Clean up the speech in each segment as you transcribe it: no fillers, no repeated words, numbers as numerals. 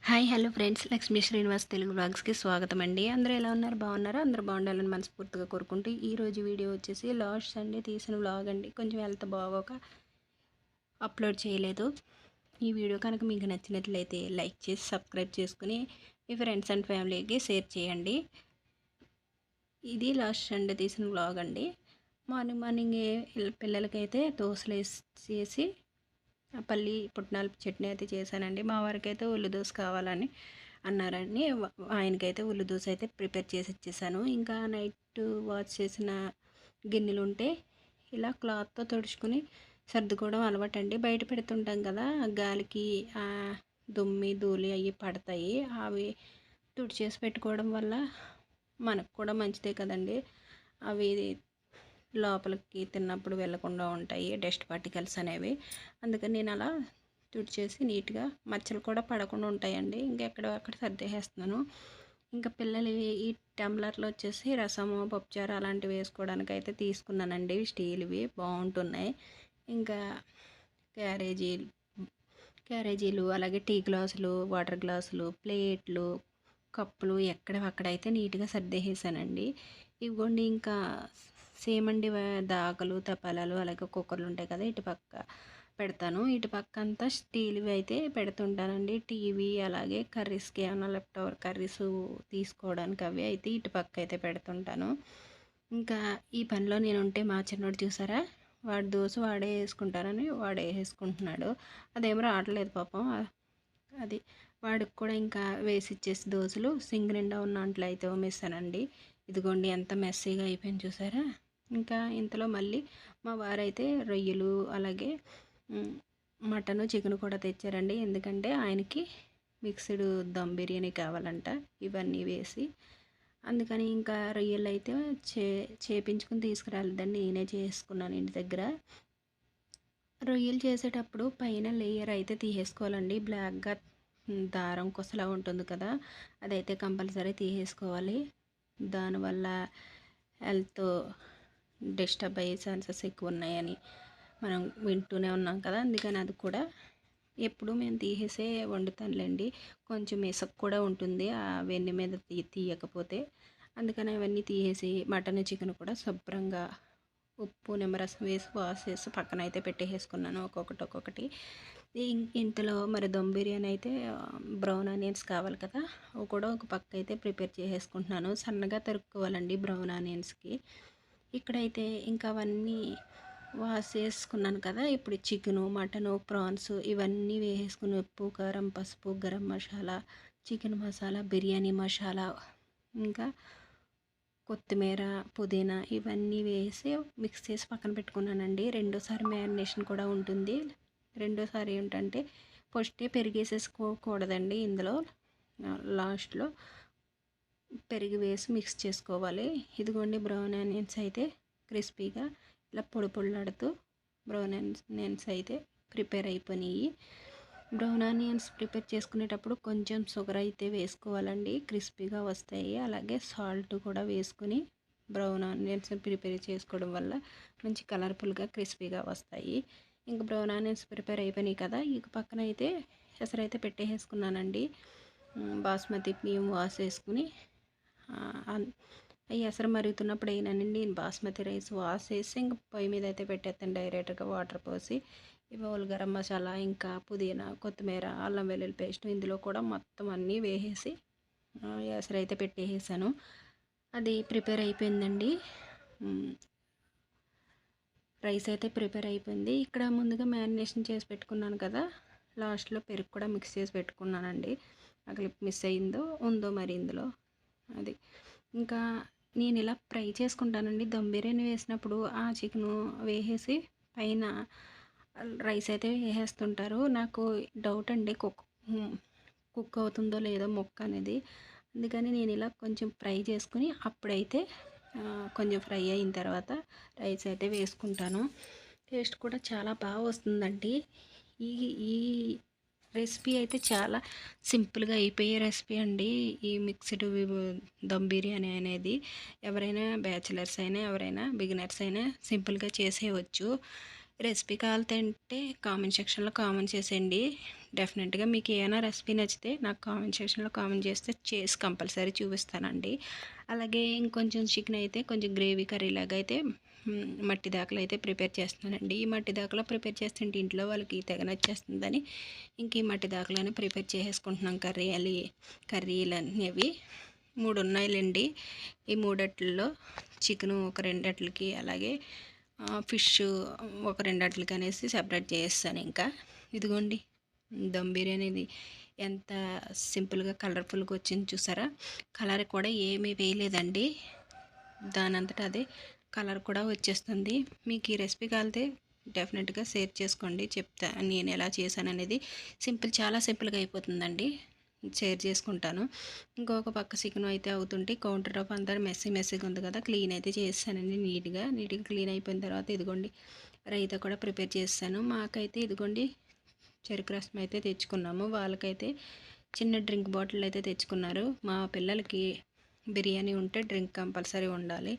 Hi hello friends, Lakshmi Srinivas Telugu వ్లాగ్స్కి స్వాగతం అండి. అందరూ ఎలా ఉన్నారు? బాగున్నారా? అందరూ బాగుండాలని మనస్ఫూర్తిగా కోరుకుంటూ ఈరోజు వీడియో వచ్చేసి లాస్ట్ సండే తీసిన వ్లాగ్ అండి. కొంచెం హెల్త్ బాగోక అప్లోడ్ చేయలేదు. ఈ వీడియో కనుక మీకు నచ్చినట్లయితే లైక్ చేసి సబ్స్క్రైబ్ చేసుకుని మీ ఫ్రెండ్స్ అండ్ ఫ్యామిలీకి షేర్ చేయండి. ఇది లాస్ట్ సండే తీసిన వ్లాగ్ అండి. మార్నింగ్ పిల్లలకైతే దోశలు వేసేసి పల్లి పుట్నాల చట్నీ అయితే చేశానండి. మా వారికి అయితే ఉల్లి దోశ కావాలని అన్నారని ఆయనకైతే ఉల్లి దోశ అయితే ప్రిపేర్ చేసి ఇచ్చేసాను. ఇంకా నైట్ వాష్ చేసిన గిన్నెలు ఉంటే ఇలా క్లాత్తో తుడుచుకుని సర్దుకోవడం అలవాటండి. బయట పెడుతుంటాం కదా, గాలికి దుమ్మి ధూళి అవి పడతాయి. అవి తుడిచేసి పెట్టుకోవడం వల్ల మనకు కూడా మంచిదే కదండి. అవి లోపలికి తిన్నప్పుడు వెళ్ళకుండా ఉంటాయి డస్ట్ పార్టికల్స్ అనేవి. అందుకని నేను అలా తుడిచేసి నీట్గా మచ్చలు కూడా పడకుండా ఉంటాయండి. అక్కడ సర్దేసేస్తున్నాను. ఇంకా పిల్లలు ఈ టంబ్లర్లో వచ్చేసి రసము పప్పుచారు అలాంటివి వేసుకోవడానికి అయితే తీసుకున్నానండి. స్టీల్వి బాగుంటున్నాయి. ఇంకా క్యారేజీలు అలాగే టీ గ్లాసులు, వాటర్ గ్లాసులు, ప్లేట్లు, కప్పులు అక్కడైతే నీట్గా సర్దేసేసానండి. ఇవ్వండి ఇంకా సేమ్ అండి. దాకలు తపాలాలు అలాగే కుక్కర్లు ఉంటాయి కదా, ఇటు పక్క పెడతాను. ఇటు పక్క అంతా స్టీల్వి అయితే పెడుతుంటానండి. టీవీ అలాగే కర్రీస్కి ఏమైనా లెఫ్ట్ ఓవర్ కర్రీస్ తీసుకోవడానికి అవి అయితే ఇటు పక్క అయితే పెడుతుంటాను. ఇంకా ఈ పనిలో నేను ఉంటే మా చిన్నోడు చూసారా, వాడు దోశ వాడే వేసుకుంటారని వాడే వేసుకుంటున్నాడు. అదేం రావట్లేదు పాపం. అది వాడికి కూడా ఇంకా వేసి ఇచ్చేసి దోశలు సింగ్ నిండా ఉన్న అంట్లు అయితే ఉమ్మేస్తానండి. ఇదిగోండి ఎంత మెస్సీగా అయిపోయింది చూసారా. ఇంకా ఇంతలో మళ్ళీ మా వారైతే రొయ్యలు అలాగే మటను చికెన్ కూడా తెచ్చారండి. ఎందుకంటే ఆయనకి మిక్స్డ్ దమ్ బిర్యానీ కావాలంట ఇవన్నీ వేసి. అందుకని ఇంకా రొయ్యలు అయితే చేపించుకుని తీసుకురాలేదండి, నేనే చేసుకున్నాను ఇంటి దగ్గర. రొయ్యలు చేసేటప్పుడు పైన లేయర్ అయితే తీసేసుకోవాలండి. బ్లాక్గా దారం కొసలా ఉంటుంది కదా, అదైతే కంపల్సరీ తీసేసుకోవాలి. దానివల్ల హెల్త్ డిస్టర్బ్ అయ్యే ఛాన్సెస్ ఎక్కువ ఉన్నాయని మనం వింటూనే ఉన్నాం కదా. అందుకని అది కూడా ఎప్పుడు మేము తీసేసే వండుతానులేండి. కొంచెం ఇసుక కూడా ఉంటుంది ఆ వెన్నె మీద తీయకపోతే. అందుకని అవన్నీ తీసేసి మటన్ చికెన్ కూడా శుభ్రంగా ఉప్పు నిమ్మరసం వేసి వాష్ చేసి పక్కన అయితే పెట్టేసుకున్నాను ఒక్కొక్కటి. ఇంతలో మరి దమ్ బిర్యానీ అయితే బ్రౌన్ ఆనియన్స్ కావాలి కదా, అవి కూడా ఒక పక్క అయితే ప్రిపేర్ చేసేసుకుంటున్నాను. సన్నగా తరుక్కోవాలండి బ్రౌన్ ఆనియన్స్కి. ఇక్కడైతే ఇంకా అవన్నీ వాష్ చేసుకున్నాను కదా. ఇప్పుడు చికెను మటను ప్రాన్స్ ఇవన్నీ వేసేసుకుని ఉప్పు కారం పసుపు గరం మసాలా చికెన్ మసాలా బిర్యానీ మసాలా ఇంకా కొత్తిమీర పుదీనా ఇవన్నీ వేసి మిక్స్ చేసి పక్కన పెట్టుకున్నానండి. రెండోసారి మ్యారినేషన్ కూడా ఉంటుంది. రెండోసారి ఏంటంటే ఫస్టే పెరిగేసేసుకోకూడదండి. ఇందులో లాస్ట్లో పెరుగు వేసి మిక్స్ చేసుకోవాలి. ఇదిగోండి బ్రౌన్ ఆనియన్స్ అయితే క్రిస్పీగా ఇలా పొడి పొడిలాడుతూ బ్రౌన్ ఆనియన్స్ అయితే ప్రిపేర్ అయిపోయినాయి. బ్రౌన్ ఆనియన్స్ ప్రిపేర్ చేసుకునేటప్పుడు కొంచెం షుగర్ అయితే వేసుకోవాలండి, క్రిస్పీగా వస్తాయి. అలాగే సాల్ట్ కూడా వేసుకుని బ్రౌన్ ఆనియన్స్ ప్రిపేర్ చేసుకోవడం వల్ల మంచి కలర్ఫుల్గా క్రిస్పీగా వస్తాయి. ఇంకా బ్రౌన్ ఆనియన్స్ ప్రిపేర్ అయిపోయినాయి కదా, ఇక పక్కన అయితే ఎసరైతే పెట్టేసుకున్నానండి. బాస్మతి బియ్యం వాష్ చేసుకుని ఈ ఎసరు మరుగుతున్నప్పుడు అయినానండి బాస్మతి రైస్ వాష్ చేసి ఇంక పొయ్యి మీద అయితే పెట్టేస్తాను డైరెక్ట్గా వాటర్ పోసి. ఇవాళ గరం మసాలా ఇంకా పుదీనా కొత్తిమీర అల్లం వెల్లుల్లి పేస్ట్ ఇందులో కూడా మొత్తం అన్నీ వేసేసి ఎసరు అయితే పెట్టేసాను. అది ప్రిపేర్ అయిపోయిందండి. రైస్ అయితే ప్రిపేర్ అయిపోయింది. ఇక్కడ ముందుగా మ్యారినేషన్ చేసి పెట్టుకున్నాను కదా, లాస్ట్లో పెరుగు కూడా మిక్స్ చేసి పెట్టుకున్నానండి. అక్కడ మిస్ అయిందో ఉందో మరి ఇందులో. అది ఇంకా నేను ఇలా ఫ్రై చేసుకుంటానండి. దమ్ బిర్యానీ వేసినప్పుడు ఆ చికెను వేసేసి పైన రైస్ అయితే వేసేస్తుంటారు. నాకు డౌట్ అండి కుక్ అవుతుందో లేదో ముక్క అనేది. అందుకని నేను ఇలా కొంచెం ఫ్రై చేసుకుని అప్పుడైతే కొంచెం ఫ్రై అయిన తర్వాత రైస్ అయితే వేసుకుంటాను. టేస్ట్ కూడా చాలా బాగా వస్తుందండి. ఈ ఈ రెసిపీ అయితే చాలా సింపుల్గా అయిపోయే రెసిపీ అండి. ఈ మిక్స్డ్ దమ్ బిర్యానీ అనేది ఎవరైనా బ్యాచిలర్స్ అయినా ఎవరైనా బిగినర్స్ అయినా సింపుల్గా చేసేయవచ్చు. రెసిపీ కావాలంటే కామెంట్ సెక్షన్లో కామెంట్ చేసేయండి. డెఫినెట్గా మీకు ఏమైనా రెసిపీ నచ్చితే నాకు కామెంట్ సెక్షన్లో కామెంట్ చేస్తే చేసి కంపల్సరీ చూపిస్తానండి. అలాగే ఇంకొంచెం చికెన్ అయితే కొంచెం గ్రేవీ కర్రీ లాగా అయితే మట్టి దాకలు అయితే ప్రిపేర్ చేస్తున్నానండి. ఈ మట్టి దాకలో ప్రిపేర్ చేస్తుంటే ఇంట్లో వాళ్ళకి తెగ నచ్చేస్తుందని ఇంక ఈ మట్టి దాకలోనే ప్రిపేర్ చేసేసుకుంటున్నాం కర్రీలు అనేవి 3 ఉన్నాయిలేండి. ఈ మూడట్లలో చికెను ఒక రెండట్లకి, అలాగే ఫిష్ ఒక రెండట్లకి అనేసి సెపరేట్ చేసేస్తాను. ఇంకా ఇదిగోండి దమ్ బిర్యానీది ఎంత సింపుల్గా కలర్ఫుల్గా వచ్చింది చూసారా. కలర్ కూడా ఏమీ వేయలేదండి, దానంతటా అదే కలర్ కూడా వచ్చేస్తుంది. మీకు ఈ రెసిపీ కాలితే డెఫినెట్గా షేర్ చేసుకోండి, చెప్తా నేను ఎలా చేశాను అనేది. చాలా సింపుల్గా అయిపోతుందండి, షేర్ చేసుకుంటాను. ఇంకొక పక్క చికెన్ అయితే అవుతుంటే కౌంటర్ టాప్ అంతా మెస్సీగా ఉంది కదా, క్లీన్ అయితే చేస్తానండి. నీట్గా క్లీన్ అయిపోయిన తర్వాత ఇదిగోండి రైతా కూడా ప్రిపేర్ చేస్తాను. మాకైతే ఇదిగోండి చెరుకు రసం అయితే తెచ్చుకున్నాము. వాళ్ళకైతే చిన్న డ్రింక్ బాటిల్ అయితే తెచ్చుకున్నారు. మా పిల్లలకి బిర్యానీ ఉంటే డ్రింక్ కంపల్సరీ ఉండాలి,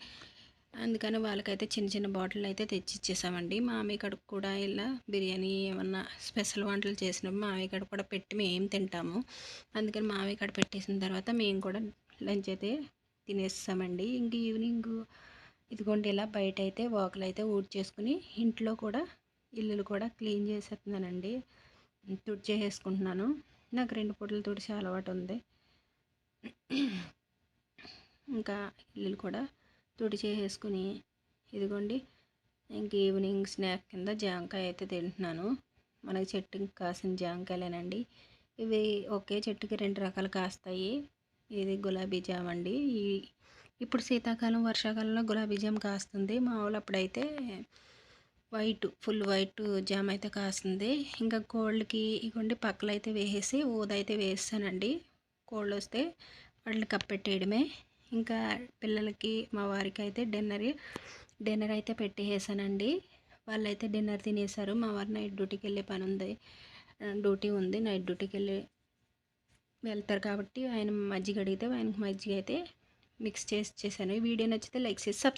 అందుకని వాళ్ళకైతే చిన్న బాటిల్ అయితే తెచ్చి ఇచ్చేసామండి. మామయ్య కడుపు కూడా ఇలా బిర్యానీ ఏమన్నా స్పెషల్ వంటలు చేసినప్పుడు మామయ్య కడుపు కూడా పెట్టి మేము తింటాము. అందుకని మామయ్య కడుపు పెట్టేసిన తర్వాత మేము కూడా లంచ్ అయితే తినేస్తామండి. ఇంక ఈవినింగ్ ఇదిగోండి ఇలా బయట అయితే వాకులు అయితే ఊడ్చేసుకుని ఇంట్లో కూడా ఇల్లులు కూడా క్లీన్ చేసేస్తున్నానండి, తుడిచేసుకుంటున్నాను. నాకు 2 పూటలు తుడిచే అలవాటు ఉంది. ఇంకా ఇల్లులు కూడా తుడిచేసుకుని ఇదిగోండి ఇంక ఈవినింగ్ స్నాక్ కింద జామకాయ అయితే తింటున్నాను. మనకి చెట్టుకి కాసిన జామకాయలేనండి ఇవి. ఒకే చెట్టుకి 2 రకాలు కాస్తాయి. ఇది గులాబీ జామ అండి. ఇప్పుడు శీతాకాలం వర్షాకాలంలో గులాబీ జామ కాస్తుంది. మామూలు అప్పుడైతే ఫుల్ వైట్ జామ అయితే కాస్తుంది. ఇంకా కోళ్ళకి ఇగోండి పక్కలు అయితే వేసేసి ఊదైతే వేస్తానండి. కోళ్ళు వస్తే వాటిని కప్పెట్టేయడమే. ఇంకా పిల్లలకి మా వారికి అయితే డిన్నర్ అయితే పెట్టేసానండి. వాళ్ళైతే డిన్నర్ తినేసారు. మా వారు నైట్ డ్యూటీకి వెళ్ళే పని ఉంది, నైట్ డ్యూటీకి వెళ్తారు కాబట్టి ఆయన మజ్జిగ అడిగితే ఆయనకు మజ్జిగ అయితే మిక్స్ చేసి ఇచ్చేసాను. ఈ వీడియో నచ్చితే లైక్ చేసి